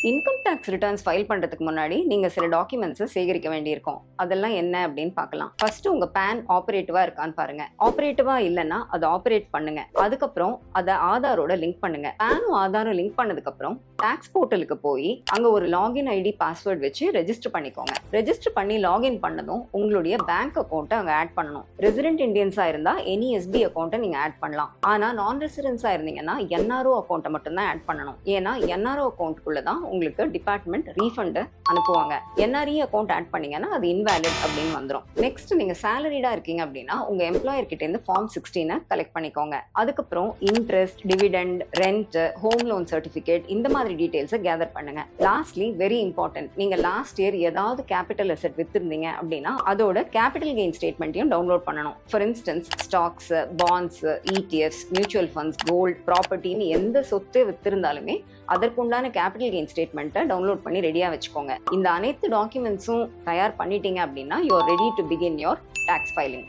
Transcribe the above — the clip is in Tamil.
இன்கம் டேக்ஸ் ரிட்டர்ன்ஸ் ஃபைல் பண்றதுக்கு முன்னாடி நீங்க சில டாக்குமெண்ட்ஸை சேகரிக்க வேண்டியிருக்கும். அதெல்லாம் என்ன அப்படின்னு பார்க்கலாம். ஃபர்ஸ்ட் உங்க பேன் ஆபரேட்டிவா இருக்கான்னு பாருங்க. ஆபரேட்டிவா இல்லைன்னா அதை ஆபரேட் பண்ணுங்க. அதுக்கப்புறம் அதை ஆதாரோட லிங்க் பண்ணுங்க. பேனும் ஆதாரும் லிங்க் பண்ணதுக்கு அப்புறம் டாக்ஸ் போர்ட்டலுக்கு போய் அங்க ஒரு லாகின் ஐடி பாஸ்வேர்ட் வச்சு ரெஜிஸ்டர் பண்ணிக்கோங்க. ரெஜிஸ்டர் பண்ணி லாகின் பண்ணதும் உங்களுடைய பேங்க் அக்கௌண்ட்டை அங்க ஆட் பண்ணணும். ரெசிடென்ட் இந்தியன்ஸா இருந்தா எனி எஸ்பி அக்கௌண்ட்டை நீங்க ஆட் பண்ணலாம். ஆனா நான் ரெசிடென்ஸா இருந்தீங்கன்னா என்ஆர்ஓ அக்கௌண்ட்டை மட்டும் தான் ஆட் பண்ணணும். ஏன்னா என்ஆர்ஓ அக்கௌண்ட்டுக்குள்ள தான் உங்களுக்கு டிபார்ட்மெண்ட் ரீஃபண்ட் அனுப்புவாங்க. என்ஆர்இ அக்கௌண்ட் ஆட் பண்ணீங்கன்னா அது இன்வாலிட் அப்படின்னு வந்துடும். நெக்ஸ்ட் நீங்க சேலரிடா இருக்கீங்க அப்படின்னா உங்க எம்ப்ளாயர் கிட்ட இருந்து ஃபார்ம் 16 கலெக்ட் பண்ணிக்கோங்க. அதுக்கப்புறம் interest, dividend, rent, home loan certificate இந்த மாதிரி டீடைல்ஸை கேதர் பண்ணுங்க. லாஸ்ட்லி வெரி இம்பார்ட்டன்ட், நீங்க லாஸ்ட் இயர் ஏதாவது கேபிட்டல் அசெட் வித்திருந்தீங்க அப்படின்னா அதோட கேபிட்டல் கெயின் ஸ்டேட்மெண்ட்டையும் டவுன்லோட் பண்ணணும். For instance stocks, bonds, ETFs, mutual funds, gold, ப்ராப்பர்ட்டின்னு எந்த சொத்து வித்திருந்தாலுமே அதற்குண்டான கேபிட்டல் கெயின் ஸ்டேட்மெண்ட்டை டவுன்லோட் பண்ணி ரெடியா வச்சுக்கோங்க. இந்த அனைத்து டாக்குமெண்ட்ஸும் தயார் பண்ணிட்டீங்க அப்படின்னா you are ready to begin your tax filing.